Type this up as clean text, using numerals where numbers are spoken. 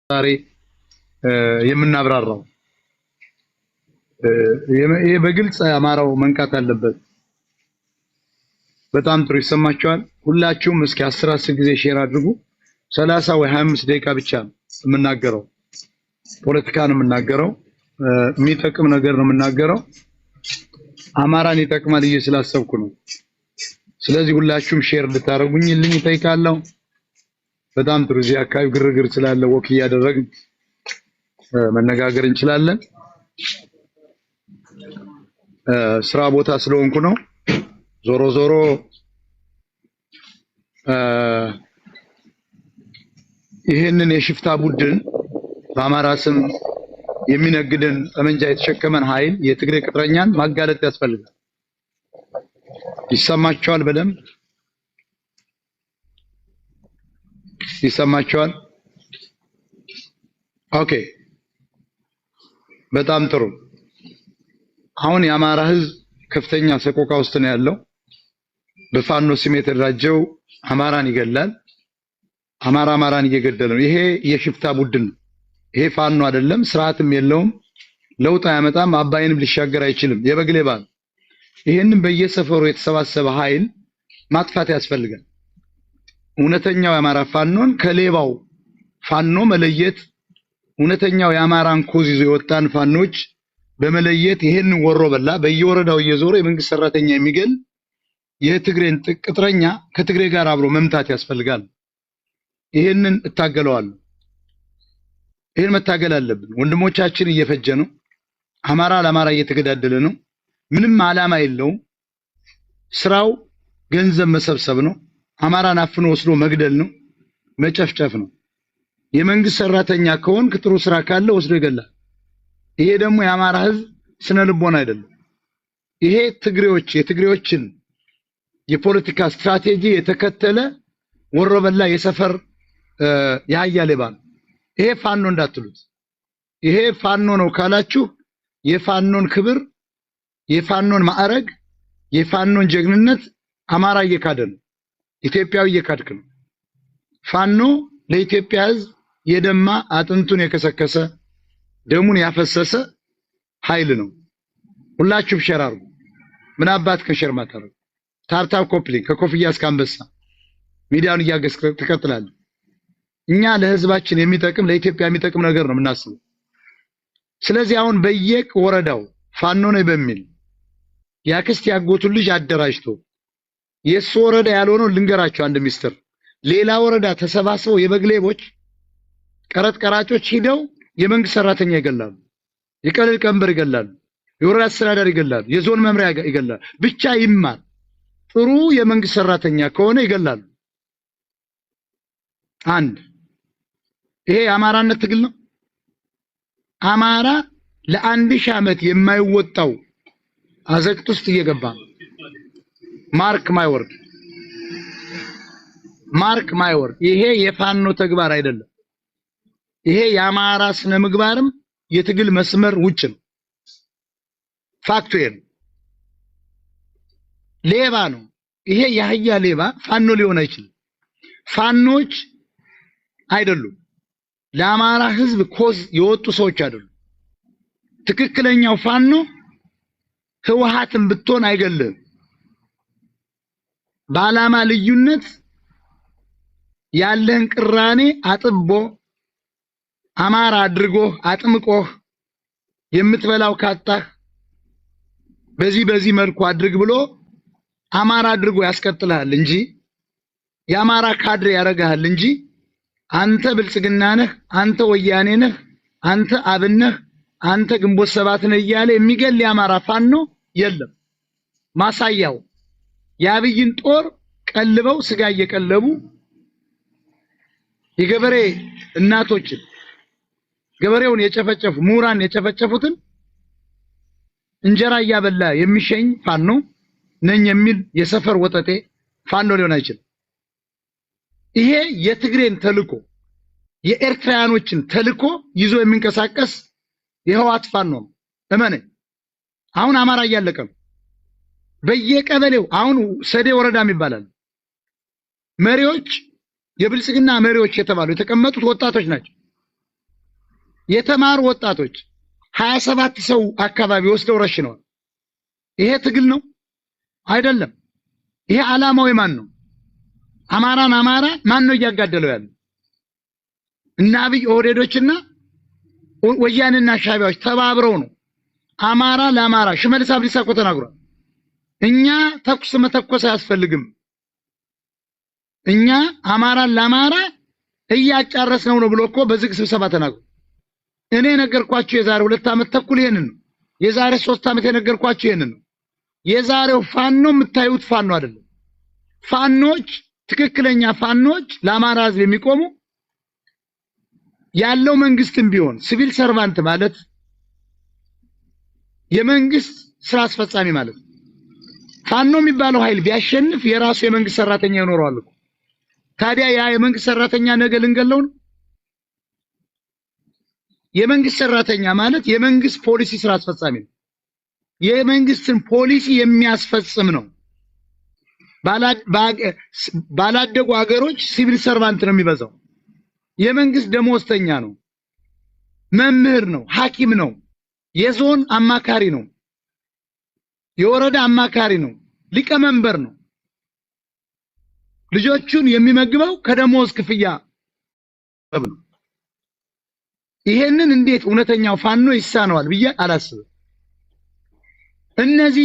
ዛሬ የምናብራራው ይሄ በግልጽ አማራው መንቃት አለበት። በጣም ጥሩ ይሰማችኋል። ሁላችሁም እስኪ 10 ጊዜ ሼር አድርጉ። 30 ወይ 25 ደቂቃ ብቻ የምናገረው ፖለቲካ ነው የምናገረው፣ የሚጠቅም ነገር ነው የምናገረው። አማራን ይጠቅማል ብዬ ስላሰብኩ ነው። ስለዚህ ሁላችሁም ሼር እንድታረጉኝልኝ እጠይቃለሁ። በጣም ጥሩ። እዚህ አካባቢ ግርግር ስላለ ወክ እያደረግን መነጋገር እንችላለን። ስራ ቦታ ስለሆንኩ ነው። ዞሮ ዞሮ ይሄንን የሽፍታ ቡድን በአማራ ስም የሚነግድን ጠመንጃ የተሸከመን ኃይል የትግሬ ቅጥረኛን ማጋለጥ ያስፈልጋል። ይሰማቸዋል? በደንብ ይሰማቸዋል? ኦኬ፣ በጣም ጥሩ። አሁን የአማራ ህዝብ ከፍተኛ ሰቆቃ ውስጥ ነው ያለው። በፋኖ ስም የተደራጀው አማራን ይገላል። አማራን እየገደለ ነው። ይሄ የሽፍታ ቡድን ነው። ይሄ ፋኖ አይደለም፣ ስርዓትም የለውም፣ ለውጥ አያመጣም፣ አባይንም ሊሻገር አይችልም። የበግ ሌባ ነው። ይሄንን በየሰፈሩ የተሰባሰበ ኃይል ማጥፋት ያስፈልጋል። እውነተኛው የአማራ ፋኖን ከሌባው ፋኖ መለየት፣ እውነተኛው የአማራን ኮዝ ይዞ የወጣን ፋኖች በመለየት ይሄን ወሮ በላ በየወረዳው እየዞረ የመንግስት ሰራተኛ የሚገል የትግሬን ቅጥረኛ ከትግሬ ጋር አብሮ መምታት ያስፈልጋል። ይሄንን እታገለዋለሁ። ይሄን መታገል አለብን። ወንድሞቻችን እየፈጀ ነው። አማራ ለአማራ እየተገዳደለ ነው። ምንም ዓላማ የለውም። ስራው ገንዘብ መሰብሰብ ነው። አማራን አፍኖ ወስዶ መግደል ነው፣ መጨፍጨፍ ነው። የመንግስት ሰራተኛ ከሆንክ ጥሩ ስራ ካለ ወስዶ ይገላል። ይሄ ደግሞ የአማራ ህዝብ ስነ ልቦና አይደለም። ይሄ የትግሬዎችን የፖለቲካ ስትራቴጂ የተከተለ ወሮበላ የሰፈር የአህያ ሌባ ነው። ይሄ ፋኖ እንዳትሉት። ይሄ ፋኖ ነው ካላችሁ የፋኖን ክብር፣ የፋኖን ማዕረግ፣ የፋኖን ጀግንነት አማራ እየካደ ነው። ኢትዮጵያዊ እየካድክ ነው። ፋኖ ለኢትዮጵያ ህዝብ የደማ አጥንቱን የከሰከሰ ደሙን ያፈሰሰ ኃይል ነው። ሁላችሁም ሼር አድርጉ። ምን አባት ከሼር ማታረጉ ታፕታፕ ኮፕሊንግ ከኮፍያ እስከ አንበሳ ሚዲያውን እያገዝክ ትቀጥላለህ። እኛ ለህዝባችን የሚጠቅም ለኢትዮጵያ የሚጠቅም ነገር ነው የምናስበው። ስለዚህ አሁን በየወረዳው ፋኖ ነው በሚል ያክስት ያጎቱን ልጅ አደራጅቶ የሱ ወረዳ ያልሆነው ልንገራቸው አንድ ሚስጥር፣ ሌላ ወረዳ ተሰባስበው የበግ ሌቦች ቀረጥ ቀራጮች ሂደው የመንግስት ሰራተኛ ይገላሉ፣ የቀለል ቀንበር ይገላሉ፣ የወረዳ አስተዳዳሪ ይገላሉ፣ የዞን መምሪያ ይገላሉ። ብቻ ይማር ጥሩ የመንግስት ሰራተኛ ከሆነ ይገላሉ። አንድ ይሄ የአማራነት ትግል ነው። አማራ ለ1000 ዓመት የማይወጣው አዘቅት ውስጥ እየገባ ነው። ማርክ ማይ ወርድ። ይሄ የፋኖ ተግባር አይደለም። ይሄ የአማራ ስነ ምግባርም የትግል መስመር ውጭ ነው። ፋክቱ ይሄ ነው። ሌባ ነው። ይሄ የአህያ ሌባ ፋኖ ሊሆን አይችልም። ፋኖች አይደሉም። ለአማራ ህዝብ ኮዝ የወጡ ሰዎች አይደሉም። ትክክለኛው ፋኖ ህወሓትን ብትሆን አይገልም። በዓላማ ልዩነት ያለን ቅራኔ አጥቦ አማራ አድርጎህ አጥምቆህ የምትበላው ካጣህ በዚህ መልኩ አድርግ ብሎ አማራ አድርጎ ያስቀጥልሃል እንጂ የአማራ ካድሬ ያረጋሃል እንጂ አንተ ብልጽግና ነህ፣ አንተ ወያኔ ነህ፣ አንተ አብን ነህ፣ አንተ ግንቦት ሰባት ነህ እያለ የሚገል የአማራ ፋኖ የለም። ማሳያው የአብይን ጦር ቀልበው ስጋ እየቀለቡ የገበሬ እናቶችን ገበሬውን የጨፈጨፉ ምሁራን የጨፈጨፉትን እንጀራ እያበላ የሚሸኝ ፋኖ ነኝ የሚል የሰፈር ወጠጤ ፋኖ ሊሆን አይችልም። ይሄ የትግሬን ተልኮ የኤርትራያኖችን ተልኮ ይዞ የሚንቀሳቀስ የህወሓት ፋኖ ነው። እመነኝ። አሁን አማራ እያለቀ ነው። በየቀበሌው አሁን ሰዴ ወረዳም ይባላል። መሪዎች የብልጽግና መሪዎች የተባሉ የተቀመጡት ወጣቶች ናቸው። የተማሩ ወጣቶች 27 ሰው አካባቢ ወስደው ረሽነዋል። ይሄ ትግል ነው አይደለም? ይሄ ዓላማው የማን ነው? አማራ ማን ነው እያጋደለው ያለው? እና አብይ ኦህዴዶችና ወያኔና ሻዕቢያዎች ተባብረው ነው። አማራ ለአማራ ሽመልስ አብዲሳ እኮ ተናግሯል። እኛ ተኩስ መተኮስ አያስፈልግም፣ እኛ አማራን ለአማራ እያጫረስነው ነው ብሎ እኮ በዝግ ስብሰባ ተናግሯል። እኔ የነገርኳችሁ የዛሬ 2 ዓመት ተኩል ይሄንን ነው። የዛሬ 3 ዓመት የነገርኳችሁ ይሄንን ነው። የዛሬው ፋኖ የምታዩት ፋኖ አይደለም። ፋኖች ትክክለኛ ፋኖች ለአማራ ሕዝብ የሚቆሙ ያለው መንግስትም ቢሆን ሲቪል ሰርቫንት ማለት የመንግስት ስራ አስፈጻሚ ማለት ፋኖ የሚባለው ኃይል ቢያሸንፍ የራሱ የመንግስት ሰራተኛ ይኖረዋል እኮ። ታዲያ ያ የመንግስት ሰራተኛ ነገ ልንገለው ነው? የመንግስት ሰራተኛ ማለት የመንግስት ፖሊሲ ስራ አስፈጻሚ ነው። የመንግስትን ፖሊሲ የሚያስፈጽም ነው። ባላደጉ ሀገሮች ሲቪል ሰርቫንት ነው የሚበዛው። የመንግስት ደሞዝተኛ ነው፣ መምህር ነው፣ ሐኪም ነው፣ የዞን አማካሪ ነው፣ የወረዳ አማካሪ ነው፣ ሊቀመንበር ነው። ልጆቹን የሚመግበው ከደሞዝ ክፍያ ነው። ይሄንን እንዴት እውነተኛው ፋኖ ይሳነዋል ብዬ አላስብም። እነዚህ